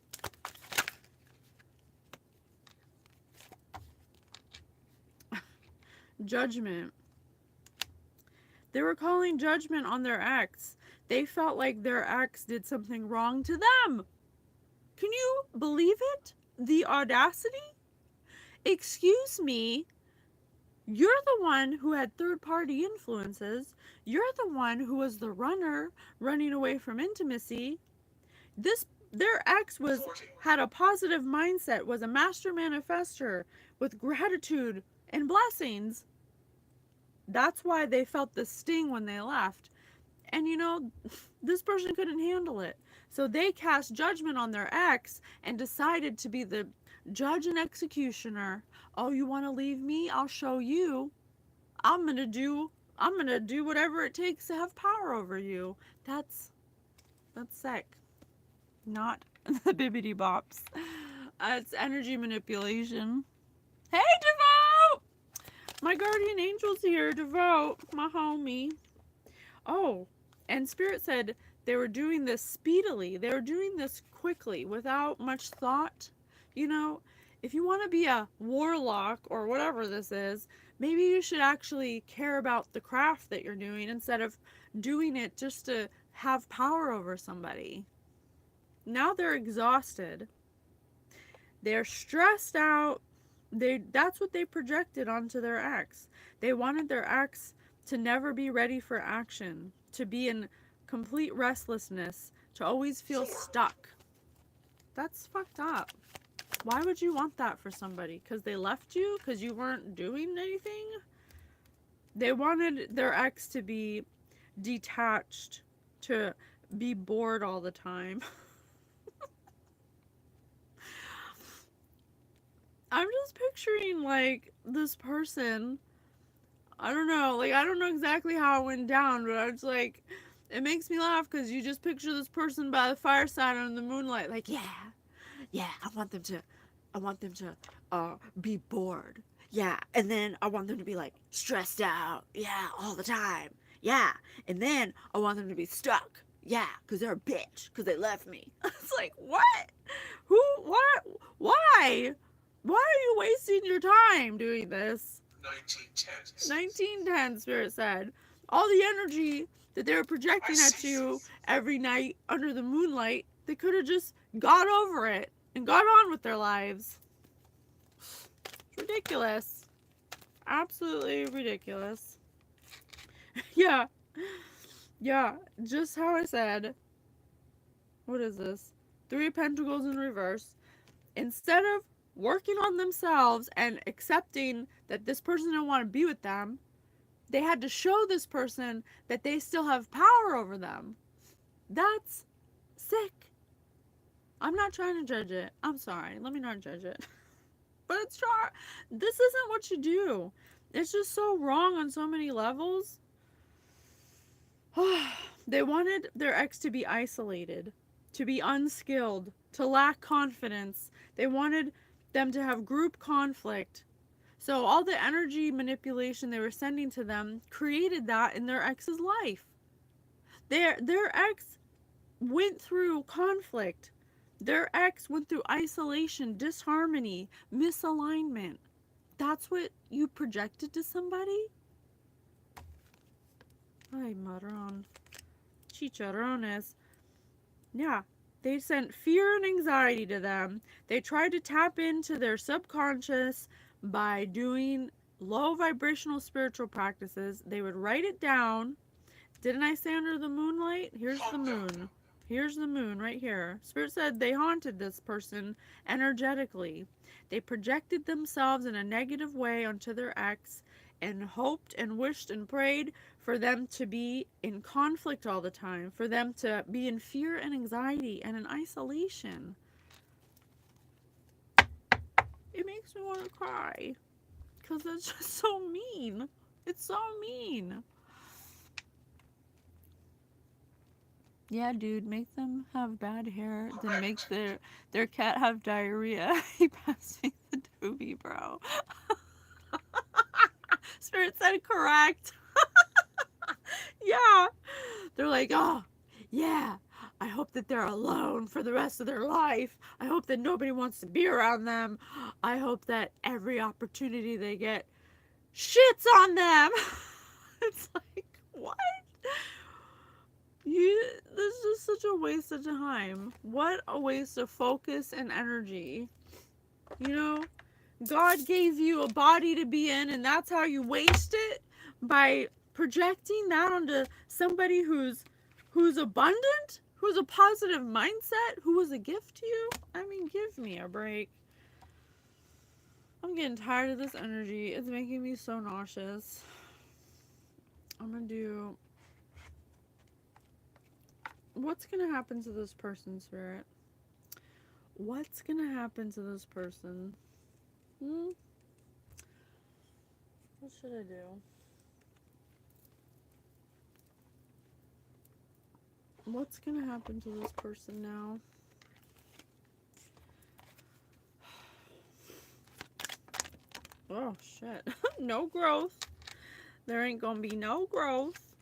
Judgment. They were calling judgment on their ex. They felt like their ex did something wrong to them. Can you believe it? The audacity? Excuse me. You're the one who had third-party influences. You're the one who was the runner running away from intimacy. Their ex had a positive mindset, was a master manifester with gratitude and blessings. That's why they felt the sting when they left. And this person couldn't handle it. So they cast judgment on their ex and decided to be the judge and executioner. Oh, you want to leave me? I'll show you. I'm going to do whatever it takes to have power over you. That's sick. Not the bibbity bops. It's energy manipulation. Hey, Devote! My guardian angel's here, Devote, my homie. Oh, and Spirit said they were doing this speedily. They were doing this quickly, without much thought. If you want to be a warlock or whatever this is, maybe you should actually care about the craft that you're doing instead of doing it just to have power over somebody. Now they're exhausted. They're stressed out. That's what they projected onto their ex. They wanted their ex to never be ready for action, to be in complete restlessness, to always feel stuck. That's fucked up. Why would you want that for somebody? Because they left you? Because you weren't doing anything? They wanted their ex to be detached, to be bored all the time. I'm just picturing, like, this person. I don't know. Like, I don't know exactly how it went down, but I was like, it makes me laugh because you just picture this person by the fireside in the moonlight. Like, yeah, I want them to be bored. Yeah. And then I want them to be like stressed out. Yeah. All the time. Yeah. And then I want them to be stuck. Yeah. Because they're a bitch. Because they left me. It's like, what? Who? What? Why? Why are you wasting your time doing this? 1910. 1910, Spirit said. All the energy that they were projecting at you every night under the moonlight, they could have just got over it and got on with their lives. It's ridiculous. Absolutely ridiculous. Yeah. Yeah. Just how I said. What is this? Three of Pentacles in reverse. Instead of working on themselves and accepting that this person didn't want to be with them, they had to show this person that they still have power over them. That's sick. I'm not trying to judge it. I'm sorry. Let me not judge it. But it's sure. This isn't what you do. It's just so wrong on so many levels. They wanted their ex to be isolated, to be unskilled, to lack confidence. They wanted them to have group conflict. So all the energy manipulation they were sending to them created that in their ex's life. Their ex went through conflict. Their ex went through isolation, disharmony, misalignment. That's what you projected to somebody? Ay, marron. Chicharrones. Yeah. They sent fear and anxiety to them. They tried to tap into their subconscious by doing low vibrational spiritual practices. They would write it down. Didn't I say under the moonlight? Here's the moon. Here's the moon right here. Spirit said they haunted this person energetically. They projected themselves in a negative way onto their ex and hoped and wished and prayed for them to be in conflict all the time, for them to be in fear and anxiety and in isolation. It makes me want to cry because it's just so mean. It's so mean. Yeah, dude, make them have bad hair, then make their cat have diarrhea. He passed me the doobie, bro. Spirit said correct. Yeah. They're like, oh, yeah. I hope that they're alone for the rest of their life. I hope that nobody wants to be around them. I hope that every opportunity they get shits on them. It's like, what? This is just such a waste of time. What a waste of focus and energy. You know, God gave you a body to be in, and that's how you waste it? By projecting that onto somebody who's abundant, who's a positive mindset, who was a gift to you? I mean, give me a break. I'm getting tired of this energy. It's making me so nauseous. I'm gonna do... What's gonna happen to this person, Spirit? What's gonna happen to this person? What should I do? What's gonna happen to this person now? Oh, shit. No growth. There ain't gonna be no growth.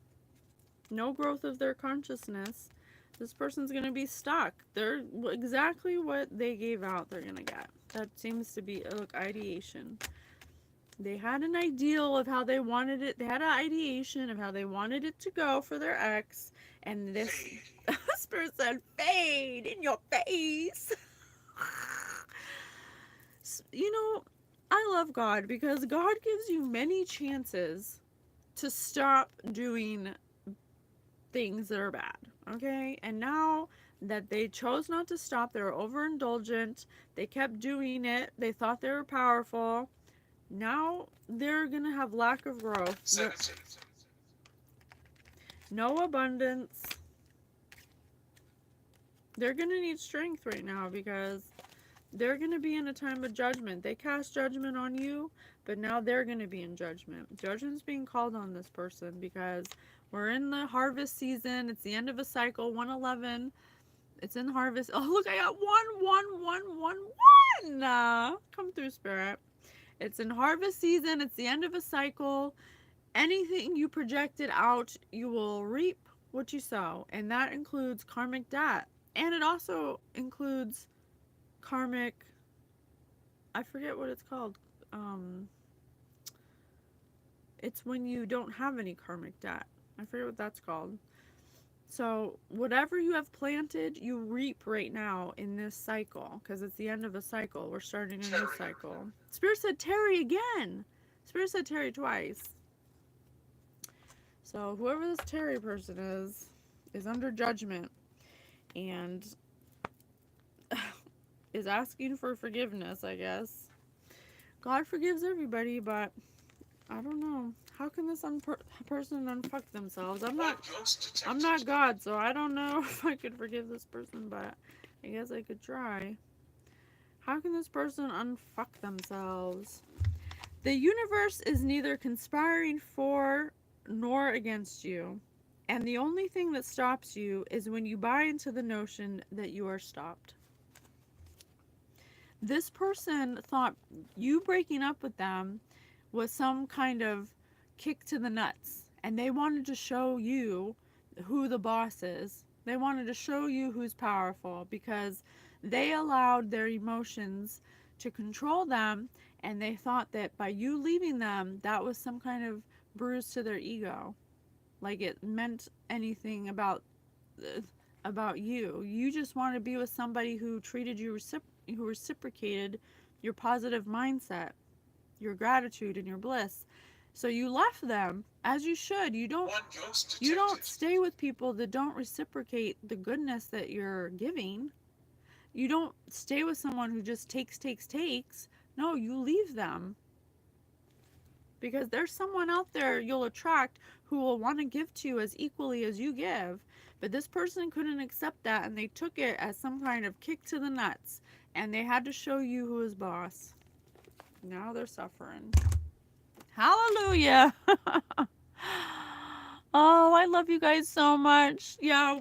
No growth of their consciousness. This person's gonna be stuck. They're exactly what they gave out they're gonna get. That seems to be, look, ideation. They had an ideal of how they wanted it. They had an ideation of how they wanted it to go for their ex. And this Spirit said, fade in your face. You know, I love God because God gives you many chances to stop doing things that are bad, okay? And now that they chose not to stop, they were overindulgent, they kept doing it, they thought they were powerful. Now they're gonna have lack of growth. No abundance. They're gonna need strength right now because they're gonna be in a time of judgment. They cast judgment on you, but now they're gonna be in judgment. Judgment's being called on this person because we're in the harvest season. It's the end of a cycle. 111. It's in harvest. Oh, look, I got 1, 1, 1, 1, 1. Come through, Spirit. It's in harvest season. It's the end of a cycle. Anything you projected out, you will reap what you sow. And that includes karmic debt. And it also includes karmic, I forget what it's called. Um, it's when you don't have any karmic debt. I forget what that's called. So, whatever you have planted, you reap right now in this cycle because it's the end of a cycle. We're starting a new Terry. cycle. Spirit said Terry again. Spirit said Terry twice. So, whoever this Terry person is under judgment and is asking for forgiveness, I guess. God forgives everybody, but I don't know. How can this person unfuck themselves? I'm not God, so I don't know if I could forgive this person, but I guess I could try. How can this person unfuck themselves? The universe is neither conspiring for nor against you. And the only thing that stops you is when you buy into the notion that you are stopped. This person thought you breaking up with them was some kind of kick to the nuts. And they wanted to show you who the boss is. They wanted to show you who's powerful because they allowed their emotions to control them, and they thought that by you leaving them, that was some kind of bruise to their ego. Like it meant anything about you. You just wanted to be with somebody who treated you, who reciprocated your positive mindset, your gratitude, and your bliss. So you left them, as you should. You don't stay with people that don't reciprocate the goodness that you're giving. You don't stay with someone who just takes. No, you leave them. Because there's someone out there you'll attract who will want to give to you as equally as you give. But this person couldn't accept that, and they took it as some kind of kick to the nuts. And they had to show you who is boss. Now they're suffering. Hallelujah. Oh, I love you guys so much. Yeah,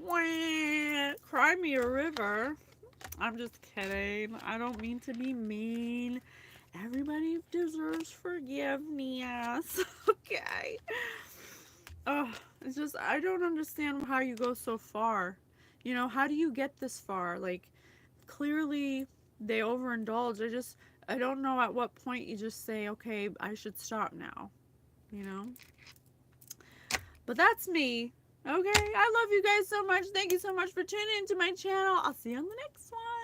cry me a river. I'm just kidding. I don't mean to be mean. Everybody deserves forgiveness. Okay. Oh, it's just, I don't understand how you go so far. You know, how do you get this far? Like, clearly they overindulge. I don't know at what point you just say, okay, I should stop now. You know? But that's me. Okay, I love you guys so much. Thank you so much for tuning into my channel. I'll see you on the next one.